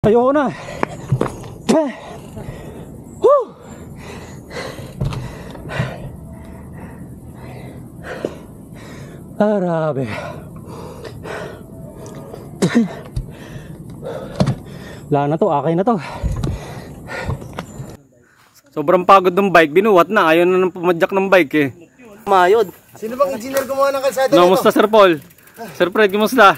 Ayoko na. Woo! Grabe. Wala na to, akay na to. Sobrang pagod ng bike, binuwat na. Ayaw na nang pumadyak ng bike eh. Mayod. Sino bang engineer gumawa ng kalsada nito? Kumusta Sir Paul? Sir Fred, kumusta?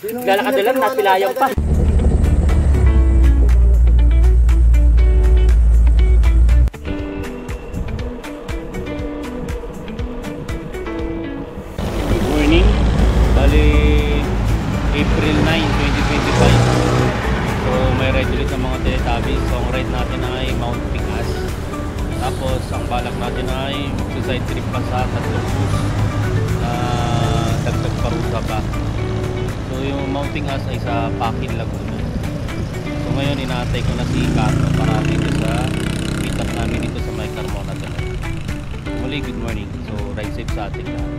Galakad lang, napilayang pa. Good morning. Bali, April 9, 2025. So, may ride ulit ng mga Teletubbies. So, ang ride natin ay Mount Pingas. Tapos, ang balak natin ay mag-side trip pa sa Tatlong Bus na dagdag parusa pa. So yung Mount Pingas ay sa Pakin, Laguna. So ngayon inaantay ko na si Carlo para dito sa meet up namin dito sa May Carmona Drive. Muli, good morning. So ride safe sa ating lahat.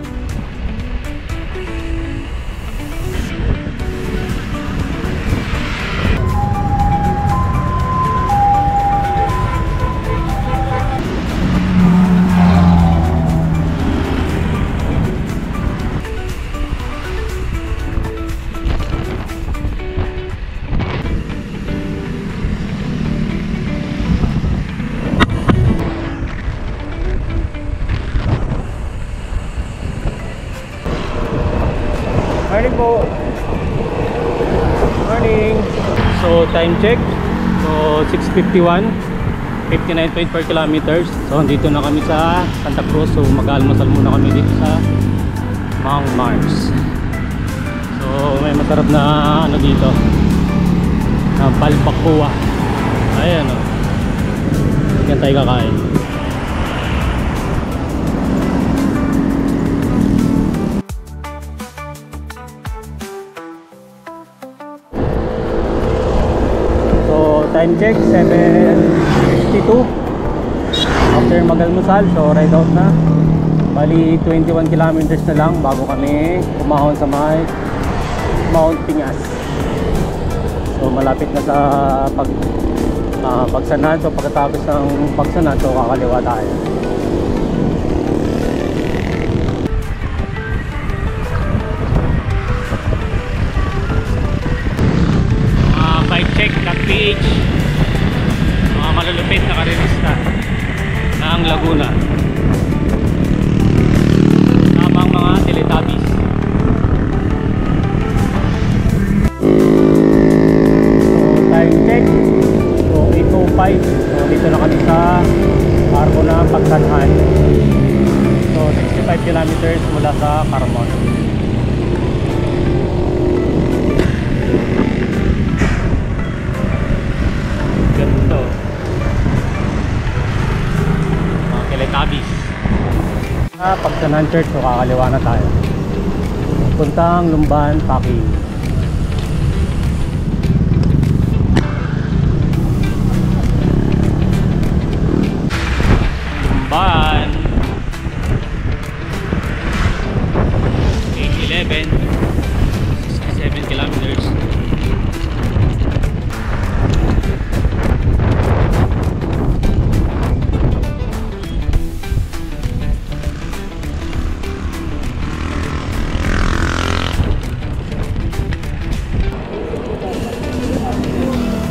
Morning po. Morning. So time check. So 6:51. 59.4 kilometers. So dito na kami sa Santa Cruz. So mag-almusal muna kami dito sa Mount Mars. So may masarap na ano dito. Na palpakua. Ayan o. Yan tayo kakain. Time check 7:52 after mag-almusal. So ride out na. Bali 21 kilometers na lang bago kami umahon sa may Mount Pingas. So malapit na sa pagsanad. So pagkatapos ng pagsanad, so kakaliwa tayo. Bike check, PH, mga malulupit na karerista ng Laguna, tamang mga Teletubbies. So time check, so 8:05. So dito na kami sa Arco na Pagsanhan. So 65 kilometers mula sa Carmona. Ganito mga Teletubbies. Pagsanhan Church, so kakaliwa na tayo puntang Lumban, Pakin. Lumban 8:11, 67 kilometers.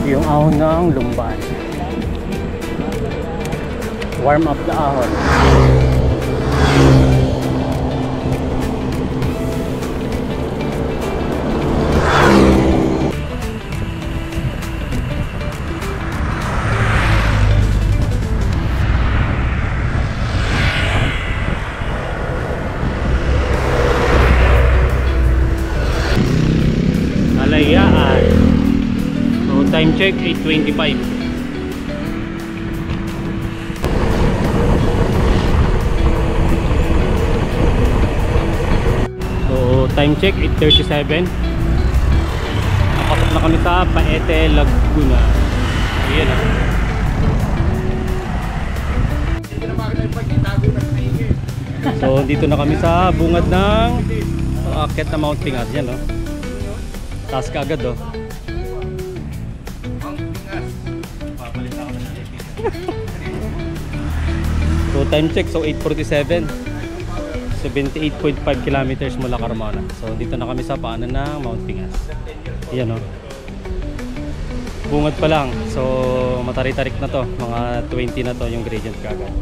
Yung ahon ng Lumban. Warm up the ahon. Alayaan. Time check 8:25. So time check 8:37. Nakapasok na kami sa Paete, Laguna. Ayan ah. So dito na kami sa bungad ng aakyat na Mount Pingas. Yan, no? Taas ka agad oh. Papalit ako ng JP. So time check, so 8:47. 78.5 kilometers mula Carmona. So dito na kami sa paanan ng Mount Pingas. Ayan o. Bungad pa lang. So matari-tarik na to. Mga 20 na to yung gradient kagad.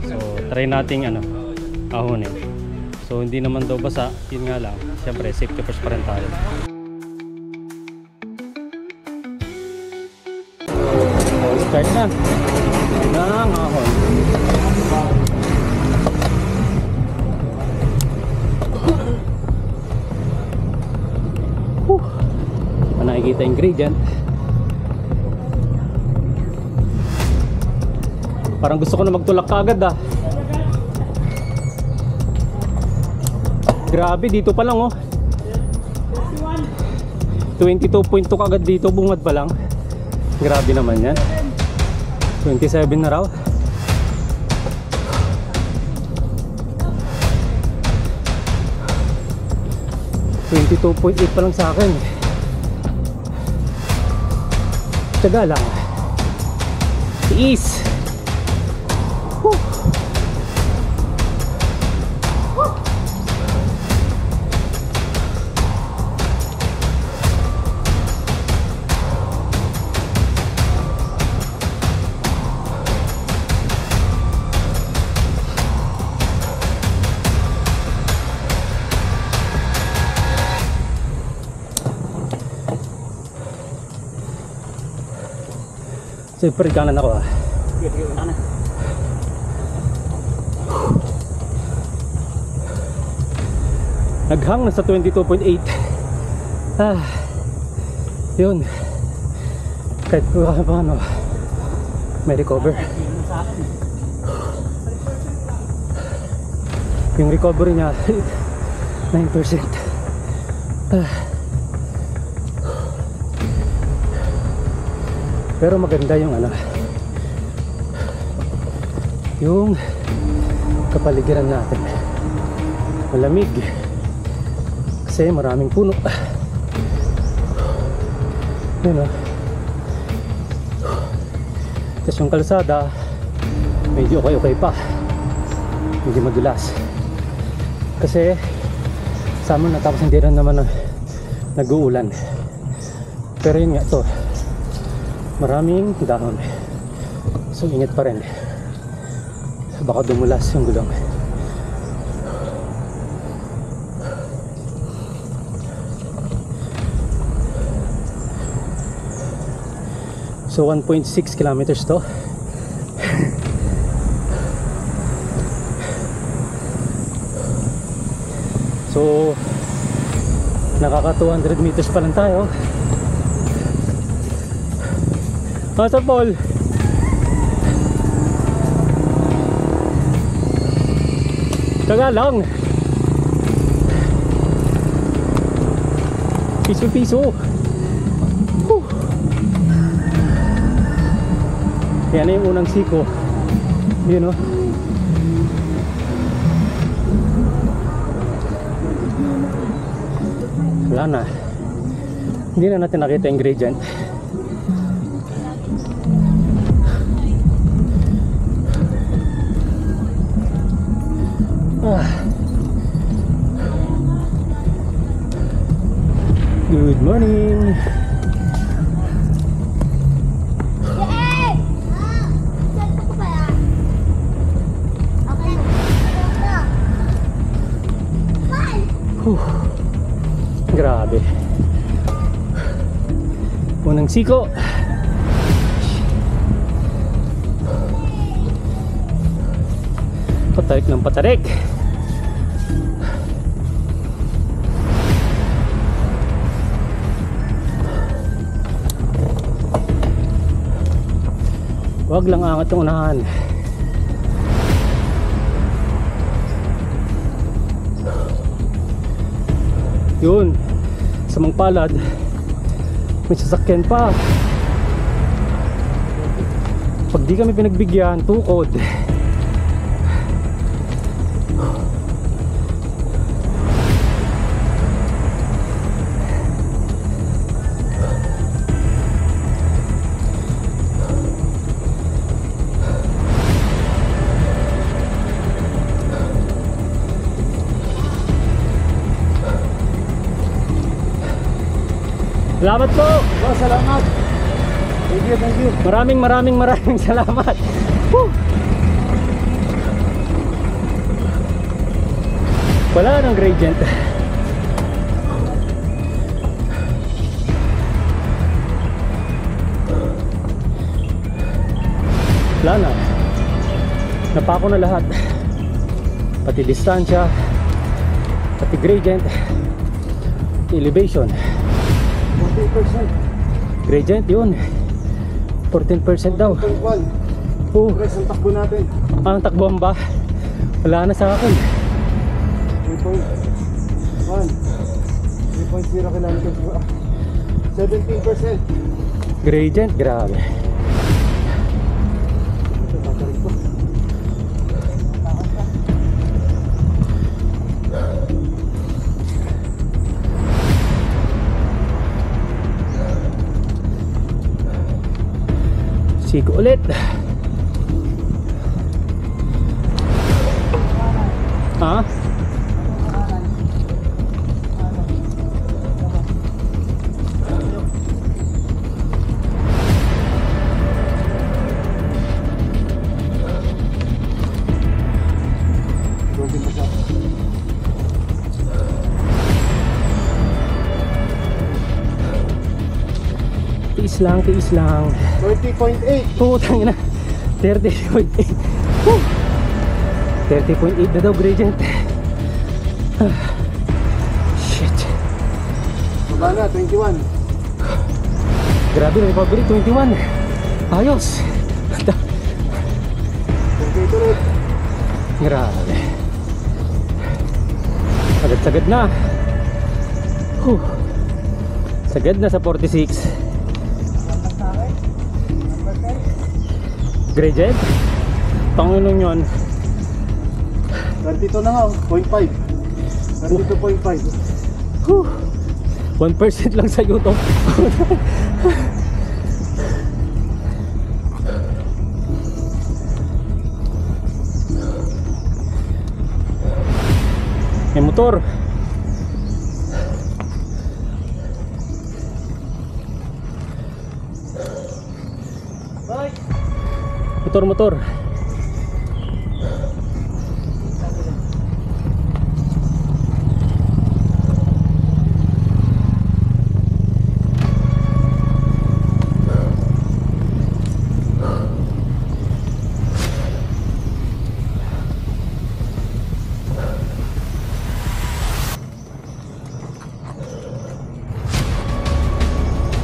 So try nating ahonin. So hindi naman daw basa. Yun nga lang. Siyempre safety first pa rin tayo. Start na. Nang ahon. Nakikita yung gradient. Parang gusto ko na magtulak kaagad ah. Grabe, dito pa lang oh. 22.2 kaagad dito, bungad pa lang. Grabe naman yan. 27 na raw. .8 pa lang sa akin. Taga lang. Tiis. Super kanan ako ah. Kanan. Naghang na sa 22.8. Yun. Kahit paano may recover. Yung recovery niya 9%. Pero maganda yung yung kapaligiran natin. Malamig kasi maraming puno. Yun tapos yung kalsada medyo okay pa, hindi madulas kasi summer na, tapos hindi rin naman nag-uulan. Pero yun nga, to maraming dahon, so ingat pa rin, baka dumulas yung gulong. So 1.6 kilometers to. So nakaka 200 meters pa lang tayo. Sa Paul. Taga lang. Piso-piso. Yan na yung unang siko. Yun o. Wala na. Hindi na natin nakita yung gradient. Good morning. Grabe. Unang siko. Patarik ng patarik. Wag lang angat yung unahan. Yun, sa Mangpalad may sasakyan pa. Pag di kami pinagbigyan, tukod. Salamat po. Oh, salamat. Thank you, thank you. Maraming salamat. Woo! Wala nang gradient. Wala na. Napako na lahat. Pati distansya, pati gradient, pati elevation. 14%. Gradient yun. 14% daw. 1. Oh, Guys, ang takbo natin. ang takbuhan ba? Wala na sa akin. 3.1. 3.0 kilometers per hour. 17%. Gradient, grabe. Ito, tatarik ko. Siko ulit. Ha? Tiis lang. 30.8. Putang ina. 30.8. 30.8 na daw gradient. Shit. Baba na, 21. Grabe na recovery, 21. Ayos. 28 ulit. Grabe. Sagad na. Sagad na sa 46. Gradient? Pangunong yun. 32 na nga, 0.5. 32.5. 1% lang sa YouTube. May motor. Motor.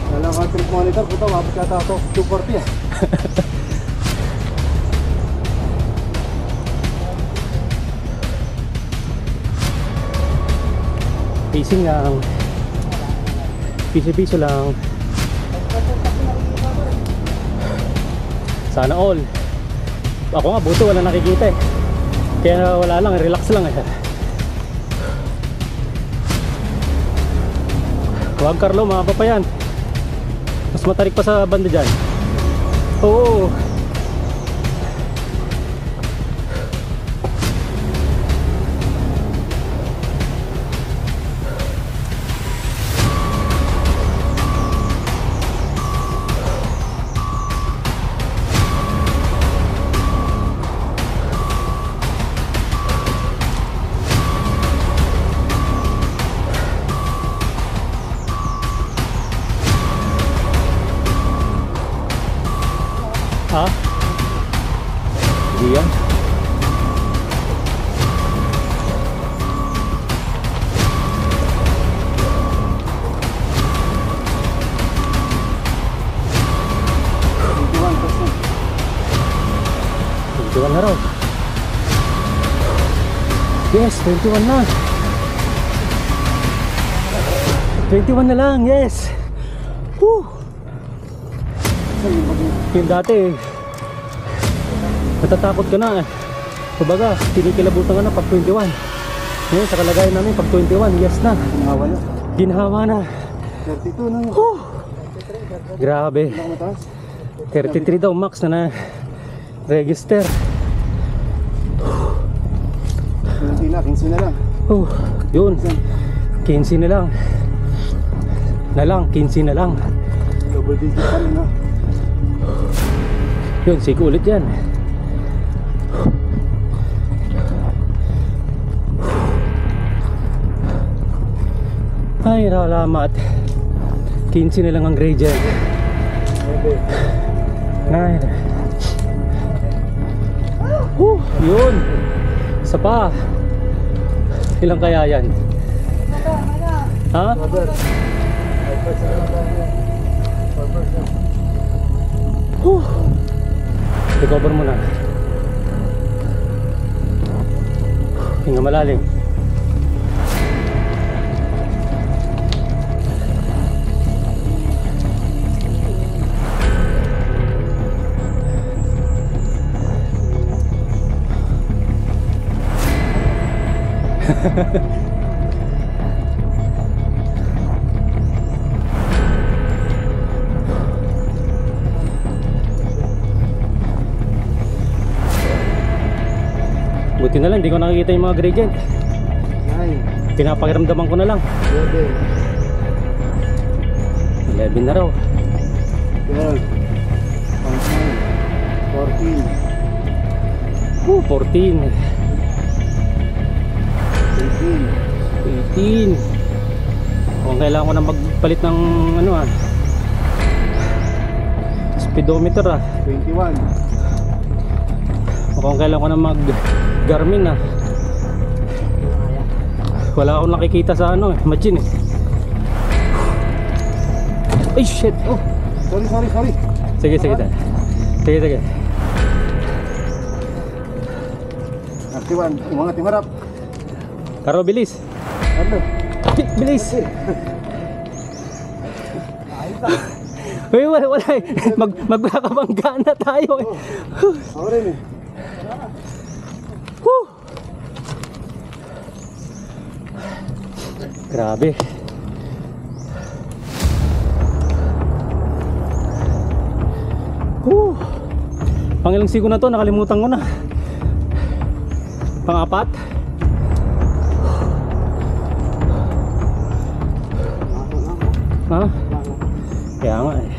Wala ka trip monitor, puta, mabot yata ako. 240 ah. Pacing lang. Piso-piso lang. Sana all. Ako nga buto wala nakikita eh. Kaya wala lang, relax lang eh. Huwag Carlo, mga papayan. Mas matarik pa sa banda dyan. Oo. Ha? Hindi yan. Na raw. Yes, 21 na. 21 na lang, yes. Woo. Yung dati natatakot ka na eh. Kumbaga, tinikilabutan ka na pag 21. Ngayon sa kalagayan namin pag 21, yes na. Ginhawa na. 32 na yun. Grabe. 33 daw max na register. 15 na lang. Yun, 15 na lang. na lang, 15 na lang. Double digit pa rin ha. Yun, sige ulit yan. Ay, salamat. 15 na lang ang gradient. Ay, yun. Isa pa. Ilang kaya yan? Ha? Brother. 5%. Recover mo na. Hinga malalim. Buti na lang, hindi ko nakikita yung mga gradient. Ay, Pinapakiramdaman ko na lang. 11 na raw. 12. 14. 14. 18. 18. Kung kailangan ko na magpalit ng ano speedometer 21. Mukhang kailangan ko na mag Garmin wala akong nakikita sa machine ay shit. Sorry. Sige sige. 31. Umangat yung harap. Karo bilis. Ano? Bilis. Uy, wala. Magkakabangga na tayo eh. Ako rin eh. Woo! Grabe. Pangilang sigo na to, nakalimutan ko na. Pang-apat. Ha? Kaya nga eh.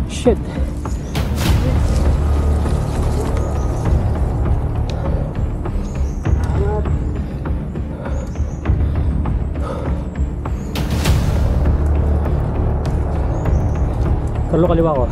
Shit. Kalo kaliwa ko.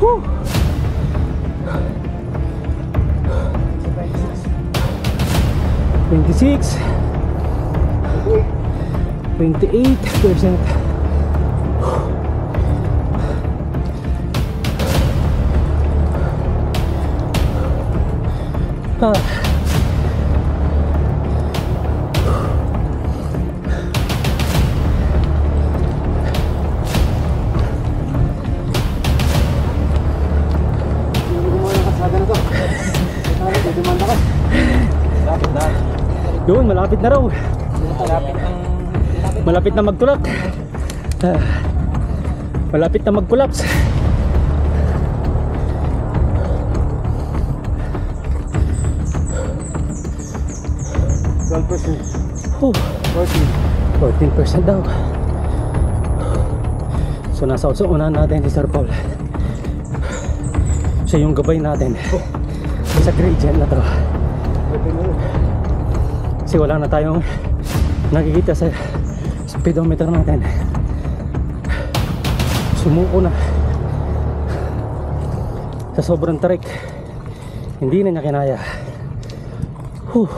Whew. 26 28%. Yun, malapit na raw. Malapit na magtulak. Malapit na mag-collapse. Oh, 14% daw. So nasa unahan natin si Sir Paul. Siya yung gabay natin sa gradient na to. Kasi wala na tayong nakikita sa speedometer natin. Sumuko na sa sobrang tarik. Hindi na niya kinaya. Oh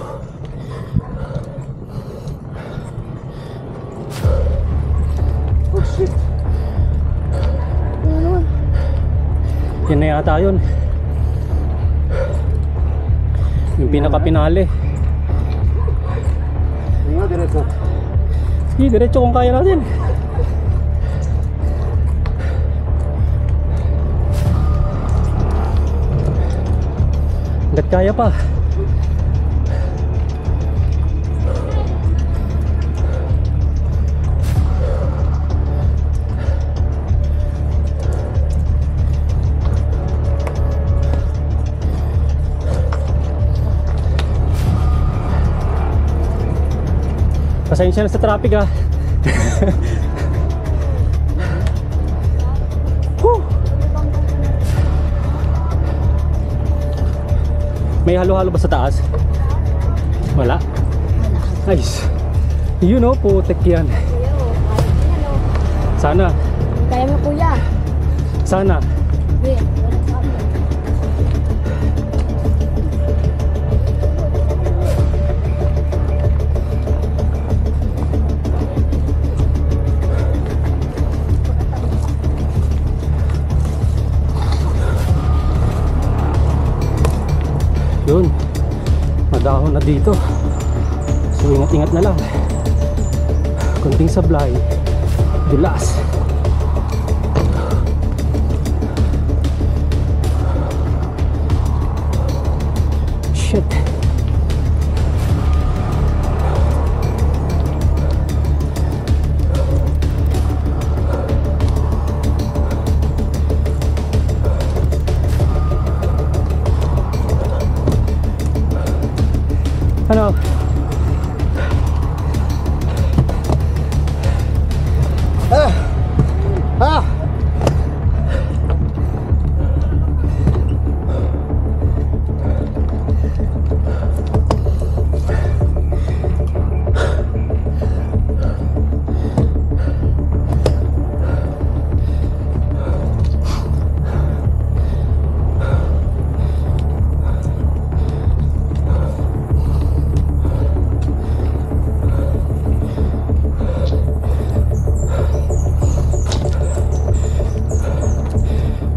shit. Ano naman? Yan na yata yun. Yung pinaka-pinali. Hindi nga, diretso. Sige, diretso kung kaya natin. kaya pa. Pasensya na sa traffic ha. May halo-halo ba sa taas? Wala? Nice. You know, putek yan. Sana. Kaya mo kuya. Sana. Hindi. Yun, madahon na dito. So ingat-ingat na lang. Kunting sablay, dulas. Shit. Ano?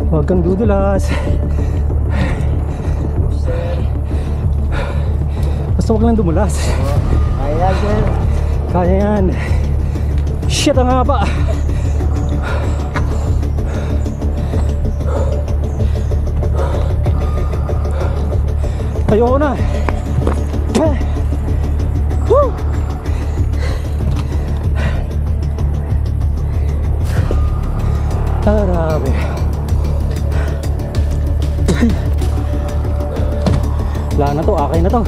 Huwag kang dudulas. Basta huwag lang dumulas. Kaya sir. Kaya yan. Shit, ang haba. Ayoko na. Woo! Grabe. Wala na to, akay na to.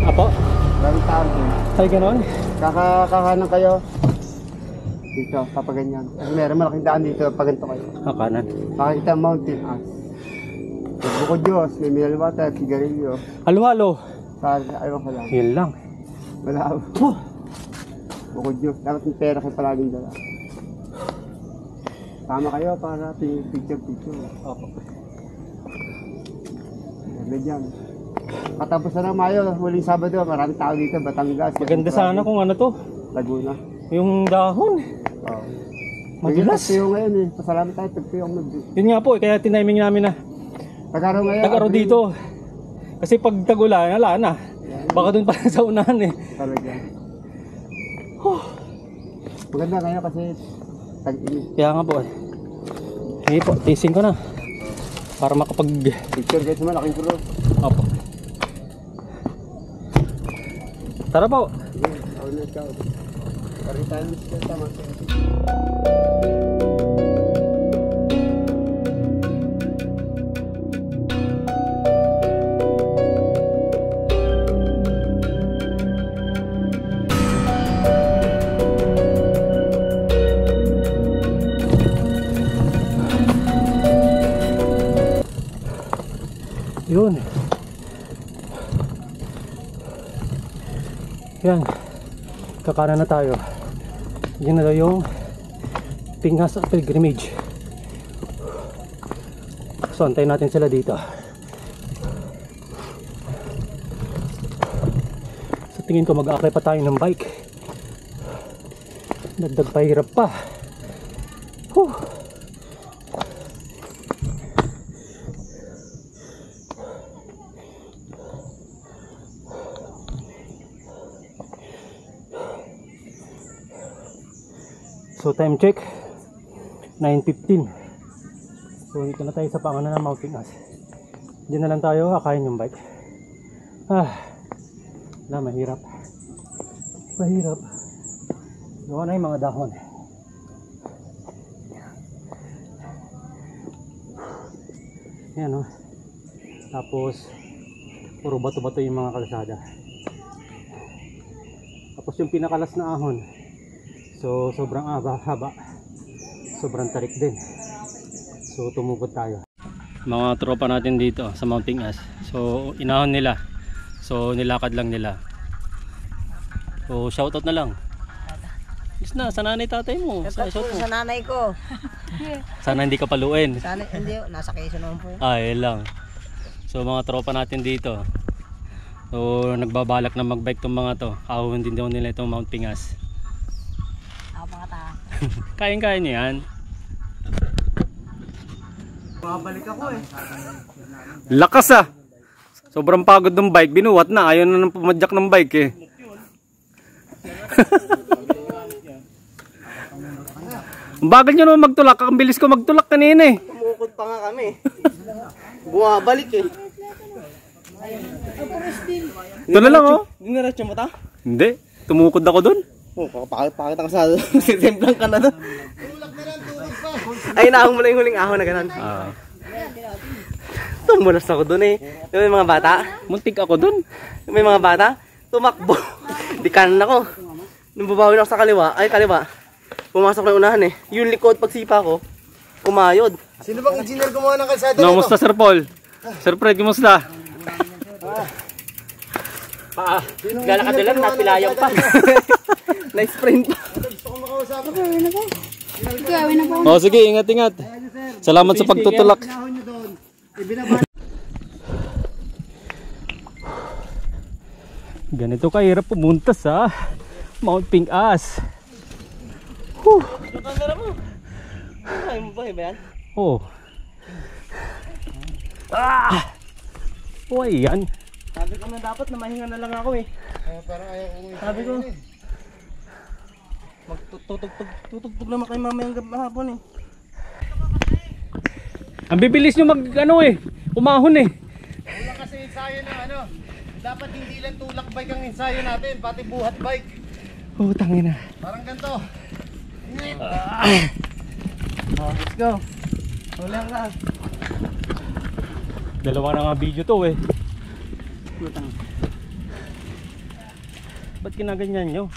Apo? Maraming tao din. Ay, ganon? Kakahanan kayo. Dito, papaganyan. Kasi meron malaking daan dito, paganto kayo. Kanan. Makikita ang mountain as. Bukod Diyos, may mineral water, sigarilyo. Halo-halo. Ayaw ko lang. Yun lang. Wala. Bukod Diyos, dapat may pera kayo palaging dala. Tama kayo para picture. Opo. Sabi dyan. Katapos na ng Mayo, huling Sabado, maraming tao dito, Batangas. Maganda sana kung ano to. Laguna. Yung dahon. Oo. Madulas. Tagpiyo ngayon eh. Pasalamat tayo, tagpiyo ang Yun nga po, kaya tiniming namin na Tag-araw ngayon. tag-araw dito. Kasi pag tag-ulan, wala na. Baka dun pa sa unahan eh. Talaga. Maganda ngayon kasi tag-init. Kaya nga po eh. Sige po, tising ko na. Para makapag... Picture guys naman, laking kulog. Opo. Tara po. Ako na ikaw. Pari tayo ng siya, tama. Yun. Yan. Kakanan na tayo. Yan na daw yung Pingas Pilgrimage. So antayin natin sila dito. Sa tingin ko mag-aakay pa tayo ng bike. Dagdag pahirap pa. Whew. So time check 9:15. So dito na tayo sa panganan ng Mount Pingas. Diyan na lang tayo kakain yung bike. Mahirap. Mahirap. Gawa na yung mga dahon. Yan o. Tapos puro bato-bato yung mga kalsada. Tapos yung pinakalas na ahon, so sobrang haba, sobrang tarik din. So tumukod tayo. Mga tropa natin dito sa Mount Pingas. So inahon nila. So nilakad lang nila. So shoutout na lang. Is na sa nanay tatay mo. Sa nanay ko. Sana hindi ka paluin. Sana hindi, nasa Quezon naman po. Yun lang. So mga tropa natin dito. So nagbabalak na magbike tong mga to. Ahon din daw nila itong Mount Pingas. Ako mga ta. Kayang-kaya niyo yan. Babalik ako eh. Lakas ah. Sobrang pagod ng bike. Binuwat na. Ayaw na nang pumadyak ng bike eh. Ang bagal nyo naman magtulak. Ang bilis ko magtulak kanina eh. Tumukod pa nga kami. Bumabalik eh. Ito na lang oh. Diniretso mo ta? Hindi. Tumukod ako dun. Oh, pakita ka sa sitemplang ka na doon. Ay, naahon mo na yung huling ahon na gano'n. Tumulas ako doon eh. May mga bata. Muntik ako dun. May mga bata. Tumakbo. Di kanan ako. Nung babawin ako sa kaliwa, pumasok na unahan eh. Yung likod, pagsipa ko, kumayod. Sino bang engineer gumawa ng kalsada nito? Kamusta Sir Paul? Sir Fred, kamusta? Galakad na lang, napilayan pa. Na-sprint pa. Oh, sige, ingat-ingat. Salamat sa pagtutulak. Ganito kahirap pumunta sa Mount Pingas. Yung camera mo. Ay mo ba yan? Oh. Oh, yan. Sabi ko na dapat na mahinga na lang ako eh. Parang ayaw ko. Sabi ko. Magtutugtog naman kayo mamayang hapon eh. Ang bibilis nyo umahon eh. Wala kasi ensayo ng ano. Dapat hindi lang tulak bike ang ensayo natin, pati buhat bike. Oh, tangina. Parang ganito. Let's go. Ulang ka. Dalawa na nga video to eh. Ba't kinaganyan nyo?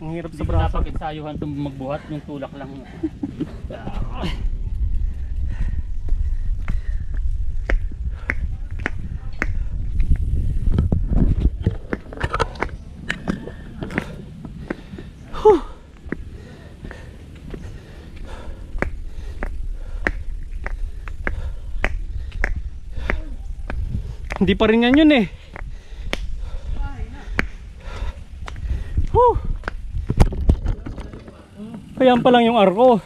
Ang hirap sa braso. Dapat insayuhan itong magbuhat, yung tulak lang. Hindi pa rin yan yun eh. Ayan pa lang yung arko.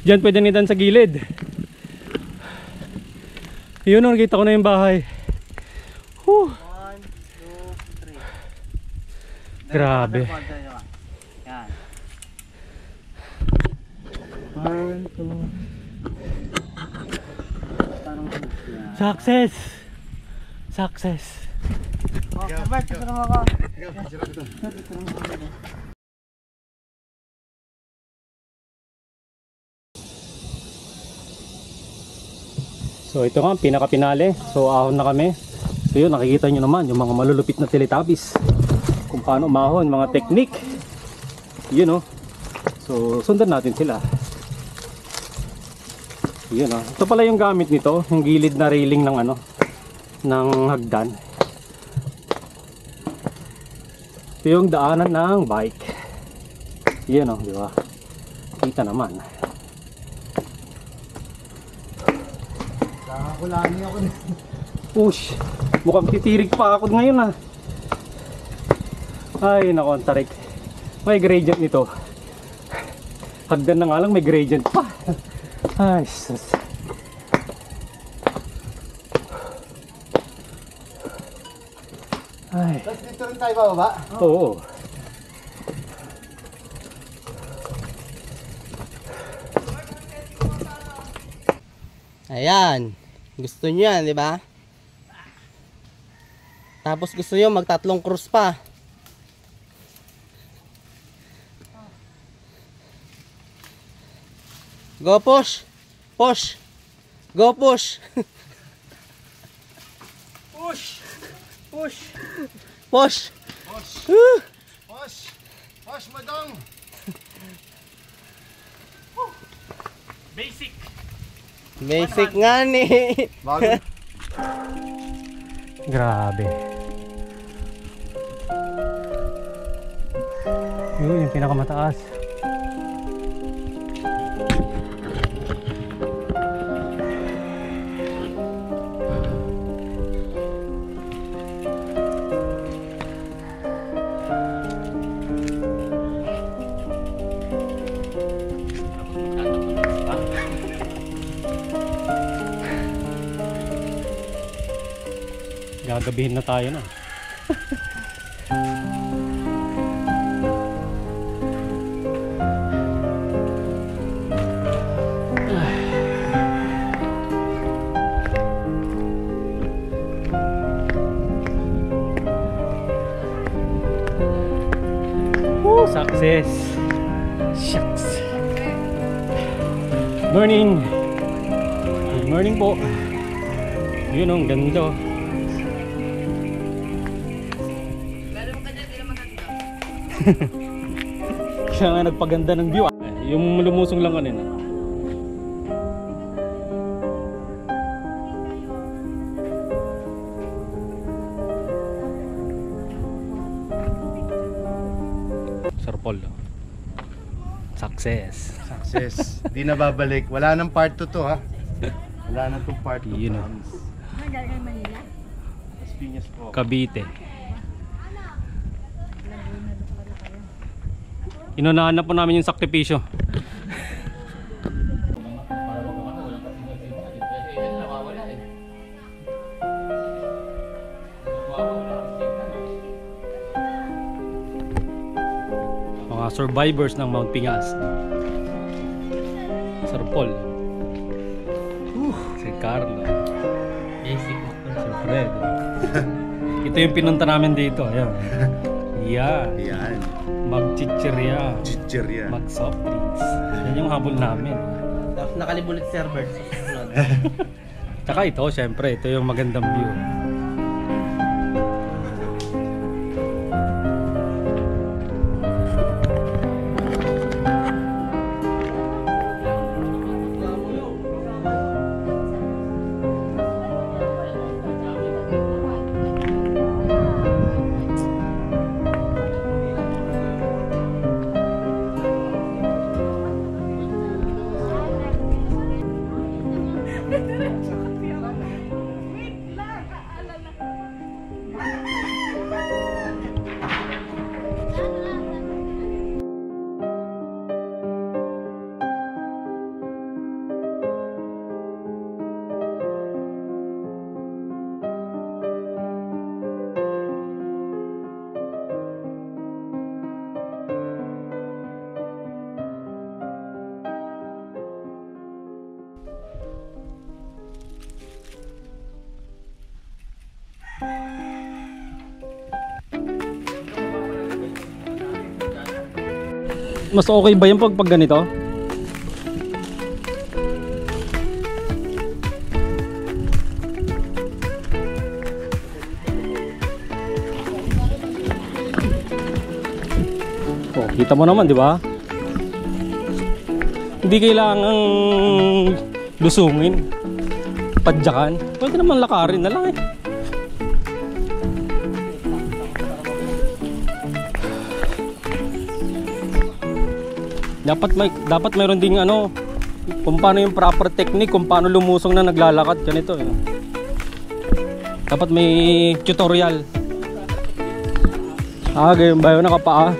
Diyan pwede nidan sa gilid. Yun, nakita ko na yung bahay. 1, 2, 3. Grabe. Yan. 1, 2. Success! Success! So ito nga, pinaka-pinale. So ahon na kami. So yun, nakikita nyo naman yung mga malulupit na Teletubbies. Kung paano umahon, mga technique. Yun o. So sundan natin sila. Yun oh. Ito pala yung gamit nito, yung gilid na railing ng ano, ng hagdan. Ito yung daanan ng bike. Yun oh, di ba? Kita naman. Nakakulani ako na. Push! Mukhang titirig pa ako ngayon ah. Ay nako, ang tarik. May gradient nito. Hagdan na nga lang, may gradient pa. Ay sus. Ay. Tapos dito rin tayo bababa? Oo. Ayan. Gusto nyo yan, di ba? Tapos gusto nyo magtatlong cruise pa. Go push! Push! Go push! Push! Push! Push! Push! Woo! Push! Push mo dong! Basic. Basic nga ni. Bago. Grabe. Yun yung pinakamataas. Gagabihin na tayo na. Woo, success. Shucks. Morning. Good morning po. Yun ang ganda. Siya nga nagpaganda ng view. Yung lumusong lang kanina. Sir Paul. Success. Success. Di na babalik. Wala nang part 2 to ha. Wala na tong part 2. Yun o. Cavite. Inunahan na po namin yung sakripisyo. Mga survivors ng Mount Pingas. Sir Paul. Si Carlo. Si Fred. Ito yung pinunta namin dito. Ayan. Yan. Yan. Mag-chichirya. Chichirya. Mag-soft drinks. Yan yung habol namin. Nakalibulit si Herbert. Tsaka ito, syempre, ito yung magandang view. Mas okay ba yung pag ganito? Oh, kita mo naman, di ba? Hindi kailangang lusungin, padyakan. Pwede naman lakarin na lang eh. Dapat mayroon ding ano, kung paano yung proper technique, kung paano lumusong na naglalakad ganito eh. Dapat may tutorial. Ganyan ba yun, nakapaa?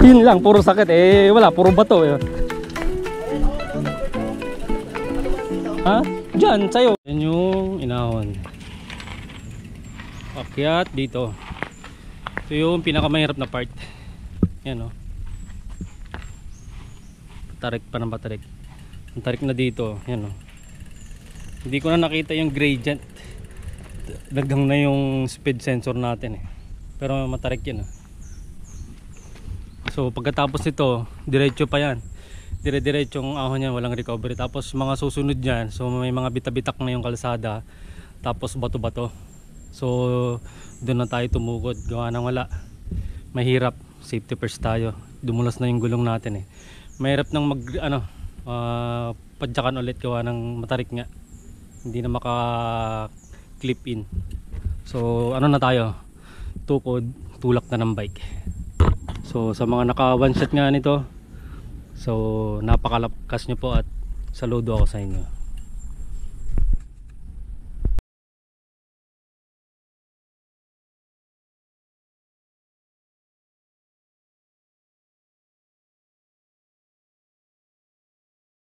Yun lang, puro sakit eh, wala, puro bato eh. Ha? Diyan, sa'yo. Yan yung inahon. Akyat dito. Ito yung pinakamahirap na part. Yan o. Tarik pa ng patarik. Ang tarik na dito, yan o. Hindi ko na nakita yung gradient. Dagang na yung speed sensor natin eh. Pero matarik yan o. So pagkatapos nito, diretso pa yan. Dire-diretsong ahon yan, walang recovery. Tapos mga susunod yan, so may mga bitabitak na yung kalsada. Tapos bato-bato. So doon na tayo tumugod. Gawa ng wala. Mahirap. Safety first tayo. Dumulas na yung gulong natin eh. Mahirap nang padyakan ulit gawa ng matarik nga. Hindi na maka-clip in. So ano na tayo? Tukod, tulak na ng bike. So sa mga naka one shot nga nito, so napakalakas nyo po at saludo ako sa inyo.